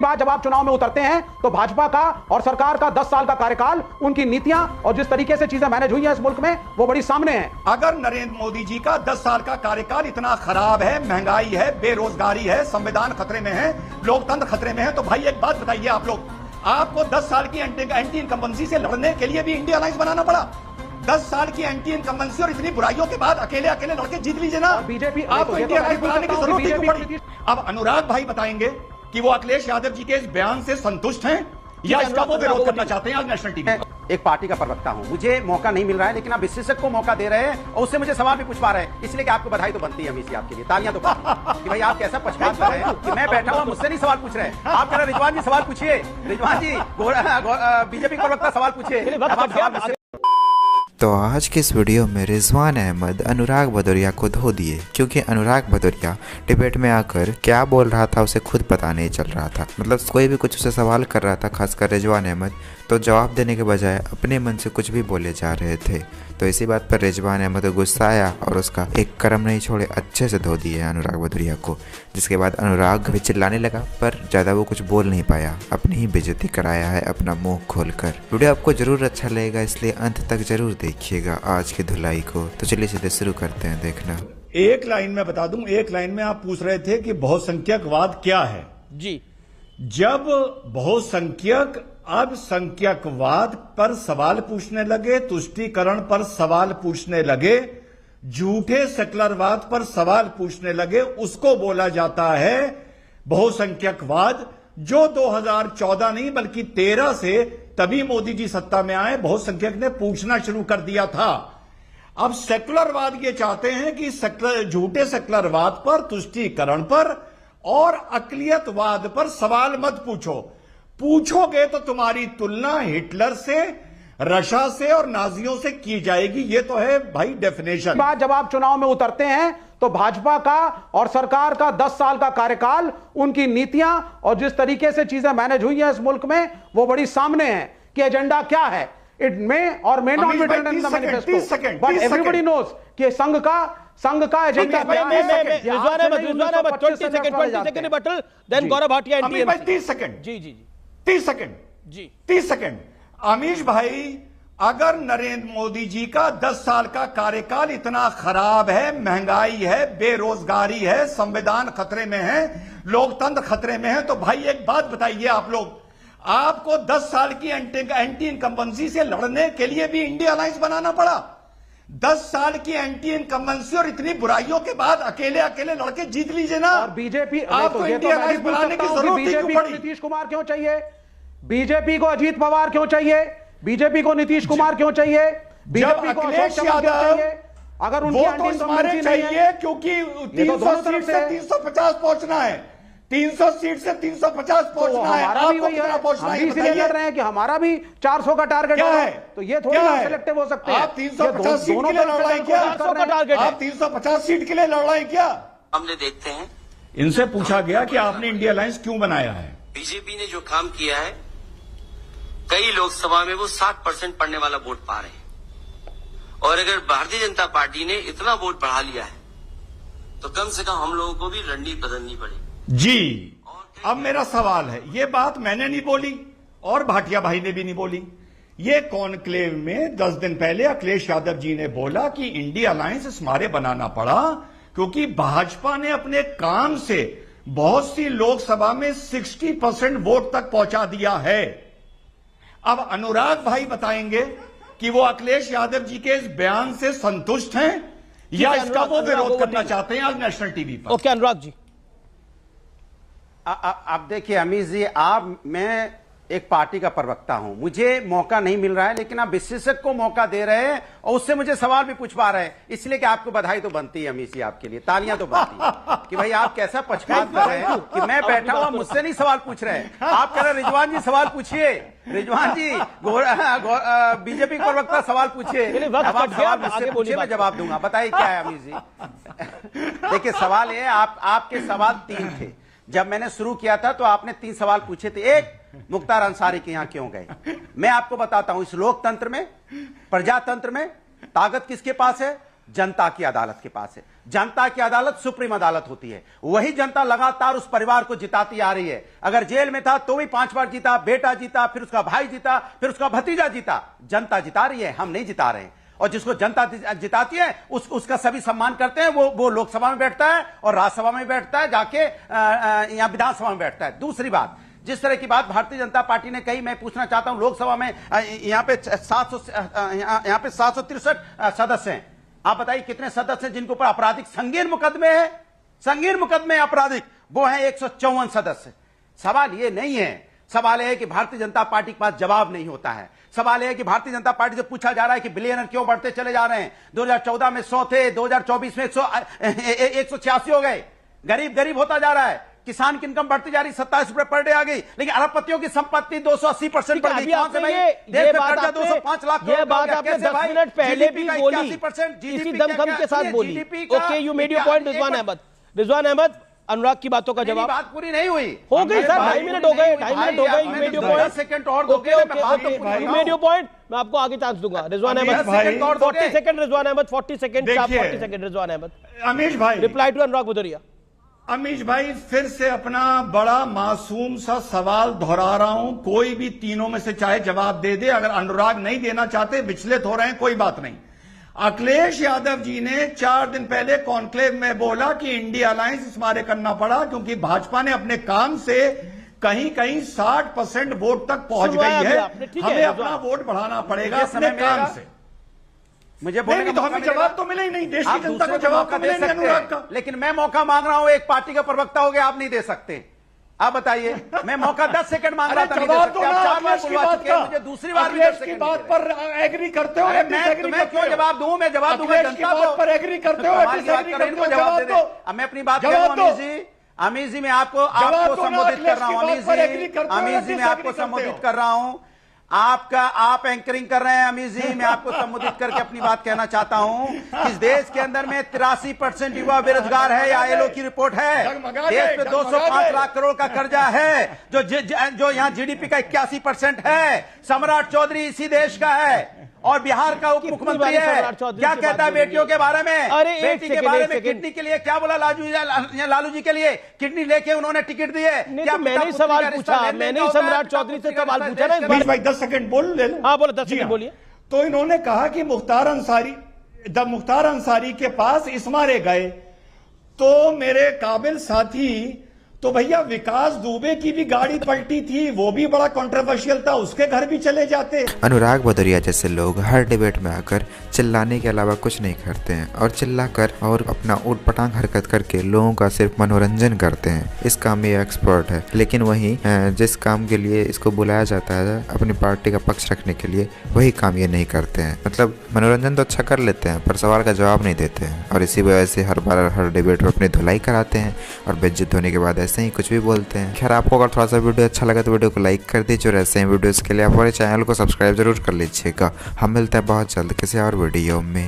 बाद जब आप चुनाव में उतरते हैं तो भाजपा का और सरकार का 10 साल का कार्यकाल, उनकी नीतियां और जिस तरीके से चीजें मैनेज हुई हैं इस मुल्क में, वो बड़ी सामने है। अगर नरेंद्र मोदी जी का 10 साल का कार्यकाल इतना खराब है, महंगाई है, बेरोजगारी है, संविधान खतरे में है, लोकतंत्र खतरे में है, तो भाई एक बात बताइए आप लोग, आपको 10 साल की एंटी इनकम्बेंसी से लड़ने के लिए भी इंडिया अलायंस बनाना पड़ा। 10 साल की एंटी इनकम्बेंसी और इतनी बुराइयों के बाद अकेले लड़के जीत लीजिए ना। बीजेपी आपको इंडिया अलायंस बनाने की जरूरत क्यों पड़ी? अब अनुराग भाई बताएंगे कि वो अखिलेश यादव जी के इस बयान से संतुष्ट हैं या इसका वो विरोध करना चाहते हैं आज नेशनल टीवी पर। एक पार्टी का प्रवक्ता हूं, मुझे मौका नहीं मिल रहा है, लेकिन आप विशेषज्ञ को मौका दे रहे हैं और उससे मुझे सवाल भी पूछवा रहे हैं, इसलिए कि आपको बधाई तो बनती है हमेशा, आपके लिए तालियां तो बनती कि भाई आप कैसा पक्षपात कर रहे हैं कि मैं बैठा हूं, मुझसे नहीं सवाल पूछ रहे हैं। आप कह रहे रिजवान जी सवाल पूछिए, रिजवान जी बीजेपी का प्रवक्ता सवाल पूछिए। तो आज के इस वीडियो में रिजवान अहमद अनुराग भदौरिया को धो दिए, क्योंकि अनुराग भदौरिया डिबेट में आकर क्या बोल रहा था उसे खुद पता नहीं चल रहा था। मतलब कोई भी कुछ उसे सवाल कर रहा था, खासकर रिजवान अहमद, तो जवाब देने के बजाय अपने मन से कुछ भी बोले जा रहे थे। तो इसी बात पर रिजवान अहमद को गुस्सा आया और उसका एक कर्म नहीं छोड़े अच्छे से धो दिए अनुराग भदौरिया को, जिसके बाद अनुराग भी चिल्लाने लगा, पर ज़्यादा वो कुछ बोल नहीं पाया, अपनी ही बेइज्जती कराया है अपना मुंह खोलकर। वीडियो आपको जरूर अच्छा लगेगा, इसलिए अंत तक जरूर देखिएगा आज की धुलाई को। तो चलिए सीधे शुरू करते हैं देखना। एक लाइन में बता दूं, एक लाइन में आप पूछ रहे थे कि बहुसंख्यकवाद क्या है जी। जब बहुसंख्यक अब संख्यकवाद पर सवाल पूछने लगे, तुष्टीकरण पर सवाल पूछने लगे, झूठे सेकुलरवाद पर सवाल पूछने लगे, उसको बोला जाता है बहुसंख्यकवाद, जो 2014 नहीं बल्कि 13 से तभी मोदी जी सत्ता में आए, बहुसंख्यक ने पूछना शुरू कर दिया था। अब सेकुलरवाद ये चाहते हैं कि झूठे सेकुलरवाद पर, तुष्टीकरण पर और अकलियतवाद पर सवाल मत पूछो, पूछोगे तो तुम्हारी तुलना हिटलर से, रशिया से और नाजियों से की जाएगी। ये तो है भाई डेफिनेशन। बाद जब आप चुनाव में उतरते हैं तो भाजपा का और सरकार का 10 साल का कार्यकाल, उनकी नीतियां और जिस तरीके से चीजें मैनेज हुई हैं इस मुल्क में, वो बड़ी सामने है कि एजेंडा क्या है। It may or may not be written in the manifesto, but everybody knows कि संघ का एजेंडा क्या है। 30 सेकंड। अमीश भाई, अगर नरेंद्र मोदी जी का 10 साल का कार्यकाल इतना खराब है, महंगाई है, बेरोजगारी है, संविधान खतरे में है, लोकतंत्र खतरे में है, तो भाई एक बात बताइए आप लोग, आपको 10 साल की एंटी इनकम्बेंसी से लड़ने के लिए भी इंडिया अलायंस बनाना पड़ा। 10 साल की एंटी इनकम्बेंसी और इतनी बुराइयों के बाद अकेले लड़के जीत लीजिए ना। और बीजेपी आपको इंडिया अलायंस बनाने की जरूरत बीजेपी को नीतीश कुमार क्यों चाहिए, बीजेपी को अजीत पवार क्यों चाहिए, बीजेपी को नीतीश कुमार क्यों चाहिए, बीजेपी को अखिलेश यादव चाहिए? अगर उनकी एंटी इनकम्बेंसी चाहिए, क्योंकि 300 सीट से 350 पहुंचना है, 300 सीट से 350 पहुंचना है। हमारा भी वही है, हम भी इसलिए लड़ रहे हैं कि हमारा भी 400 का टारगेट है, तो ये थोड़ी ना सिलेक्टिव हो सकते हैं। आप 350 सीट के लिए लड़ रहे हैं क्या? आप 350 सीट के लिए लड़ रहे हैं क्या? हमने देखते हैं, इनसे पूछा गया कि आपने इंडिया अलायंस क्यों बनाया है। बीजेपी ने जो काम किया है, कई लोकसभा में वो 60% पड़ने वाला वोट पा रहे हैं, और अगर भारतीय जनता पार्टी ने इतना वोट बढ़ा लिया है तो कम से कम हम लोगों को भी रणनीति बदलनी पड़ेगी जी। अब मेरा सवाल है, ये बात मैंने नहीं बोली और भाटिया भाई ने भी नहीं बोली, ये कॉन्क्लेव में 10 दिन पहले अखिलेश यादव जी ने बोला कि इंडिया अलायंस इस मारे बनाना पड़ा क्योंकि भाजपा ने अपने काम से बहुत सी लोकसभा में 60% वोट तक पहुंचा दिया है। अब अनुराग भाई बताएंगे कि वो अखिलेश यादव जी के इस बयान से संतुष्ट हैं या इसका वो विरोध करना चाहते हैं आज नेशनल टीवी पर। ओके अनुराग जी, अब देखिए अमीश जी, मैं एक पार्टी का प्रवक्ता हूं, मुझे मौका नहीं मिल रहा है, लेकिन आप विशेषज्ञ को मौका दे रहे हैं और उससे मुझे सवाल भी पूछवा रहे हैं, इसलिए कि आपको बधाई तो बनती है अमीश जी, आपके लिए तालियां तो बनती है कि भाई आप कैसा पक्षपात कर रहे हैं कि मैं बैठा हूं, मुझसे नहीं सवाल पूछ रहे हैं। आप कह रहे रिजवान जी सवाल पूछिए, रिजवान जी बीजेपी का प्रवक्ता सवाल पूछिए, अब आप सवाल मुझसे पूछिए, मैं जवाब दूंगा। बताइए क्या है अमीश जी। देखिए सवाल ये, आपके सवाल 3 थे, जब मैंने शुरू किया था तो आपने 3 सवाल पूछे थे। एक, मुख्तार अंसारी के यहां क्यों गए? मैं आपको बताता हूं, इस लोकतंत्र में, प्रजातंत्र में ताकत किसके पास है? जनता की अदालत के पास है। जनता की अदालत सुप्रीम अदालत होती है। वही जनता लगातार उस परिवार को जिताती आ रही है। अगर जेल में था तो भी 5 बार जीता, बेटा जीता, फिर उसका भाई जीता, फिर उसका भतीजा जीता। जनता जिता रही है, हम नहीं जिता रहे हैं। और जिसको जनता जिताती है उसका सभी सम्मान करते हैं। वो लोकसभा में बैठता है और राज्यसभा में बैठता है, जाके यहां विधानसभा में बैठता है। दूसरी बात, जिस तरह की बात भारतीय जनता पार्टी ने कही, मैं पूछना चाहता हूं, लोकसभा में यहां पे 763 सदस्य हैं। आप बताइए कितने सदस्य हैं जिनके ऊपर आपराधिक संगीन मुकदमे हैं? संगीन मुकदमे आपराधिक, वो हैं 154 सदस्य। सवाल ये नहीं है, सवाल यह है कि भारतीय जनता पार्टी के पास जवाब नहीं होता है। सवाल यह है कि भारतीय जनता पार्टी से पूछा जा रहा है कि बिलियनर क्यों बढ़ते चले जा रहे हैं। 2014 में 100 थे, 2024 में 186 हो गए। गरीब होता जा रहा है। किसान की इनकम बढ़ती जा रही, 27 रुपए पर डे आ गई, लेकिन अरबपतियों की संपत्ति 280% बढ़ गई। कहां से भाई? देश में कर्जा 205 लाख करोड़। ये बात आपने 10 मिनट पहले भी बोली, इसी दमखम के साथ बोली। Okay, you made your point Rizwan Ahmed, Anurag की बातों का जवाब। बात पूरी नहीं हुई, हो गई सर, 2.5 मिनट हो गए, you made your point. 10 second और दोगे, यू मेड योर पॉइंट, मैं आपको आगे चांस दूंगा। Rizwan Ahmed 40 second, Rizwan Ahmed 40 second, 40 second. Rizwan Ahmed, Amish भाई, रिप्लाई टू अनुराग भदौरिया। अमीश भाई, फिर से अपना बड़ा मासूम सा सवाल दोहरा रहा हूं। कोई भी तीनों में से चाहे जवाब दे दे। अगर अनुराग नहीं देना चाहते, विचलित हो रहे हैं, कोई बात नहीं। अखिलेश यादव जी ने 4 दिन पहले कॉन्क्लेव में बोला कि इंडिया अलायंस इस मारे करना पड़ा क्योंकि भाजपा ने अपने काम से कहीं 60% वोट तक पहुंच गई है। हमें अपना वोट बढ़ाना पड़ेगा अपने काम से। मुझे बोलने तो हमें जवाब तो मिले ही नहीं, देश की जनता को जवाब तो मिले नहीं अनुराग का। लेकिन मैं मौका मांग रहा हूं, एक पार्टी का प्रवक्ता हो गया, आप नहीं दे सकते। आप बताइए, मैं मौका 10 सेकंड मांग रहा था, नहीं दे सकते। आप 4 बार बुलवा चुके हैं, मुझे दूसरी बार भी 10 सेकंड बात पर एग्री करते हो। मैं क्यों जवाब दूं? मैं जवाब दूंगा जनता को। पर एग्री करते हो, इनको जवाब दे दे। अब मैं अपनी बात कर रहा हूं। अमीश जी, मैं आपको संबोधित कर रहा हूं। अमीश जी, मैं आपको संबोधित कर रहा हूं। आप एंकरिंग कर रहे हैं। अमीश जी, मैं आपको संबोधित करके अपनी बात कहना चाहता हूं कि इस देश के अंदर में 83% युवा बेरोजगार है, या आईएलओ की रिपोर्ट है। देश में 205 लाख करोड़ का कर्जा है, जो यहां जीडीपी का 81% है। सम्राट चौधरी इसी देश का है और बिहार का उप मुख्यमंत्री है। क्या कहता है बेटियों के बारे में? बेटी के बारे में किडनी के लिए क्या बोला लालू जी के लिए? किडनी लेके उन्होंने टिकट दी है। क्या मैंने सवाल पूछा? मैंने ही सम्राट चौधरी से सवाल पूछा ना। भाई 10 सेकंड बोल ले। हाँ बोलो, 10 सेकंड बोलिए। तो इन्होंने कहा कि मुख्तार अंसारी के पास इस मारे गए, तो मेरे काबिल साथी, तो भैया विकास दुबे की भी गाड़ी पलटी थी, वो भी बड़ा कंट्रोवर्शियल था, उसके घर भी चले जाते। अनुराग भदौरिया जैसे लोग हर डिबेट में आकर चिल्लाने के अलावा कुछ नहीं करते हैं और चिल्लाकर और अपना ऊटपटांग हरकत करके लोगों का सिर्फ मनोरंजन करते हैं। इस काम में एक्सपर्ट है, लेकिन वहीं जिस काम के लिए इसको बुलाया जाता है अपनी पार्टी का पक्ष रखने के लिए, वही काम ये नहीं करते हैं। मतलब मनोरंजन तो अच्छा कर लेते हैं पर सवाल का जवाब नहीं देते हैं, और इसी वजह से हर बार हर डिबेट में अपनी धुलाई कराते हैं और बेइज्जत होने के बाद ऐसे ही कुछ भी बोलते हैं। खैर, आपको अगर थोड़ा सा वीडियो अच्छा लगा तो वीडियो को लाइक कर दीजिए और ऐसे ही वीडियोस के लिए आप हमारे चैनल को सब्सक्राइब जरूर कर लीजिएगा। हम मिलते हैं बहुत जल्द किसी और वीडियो में।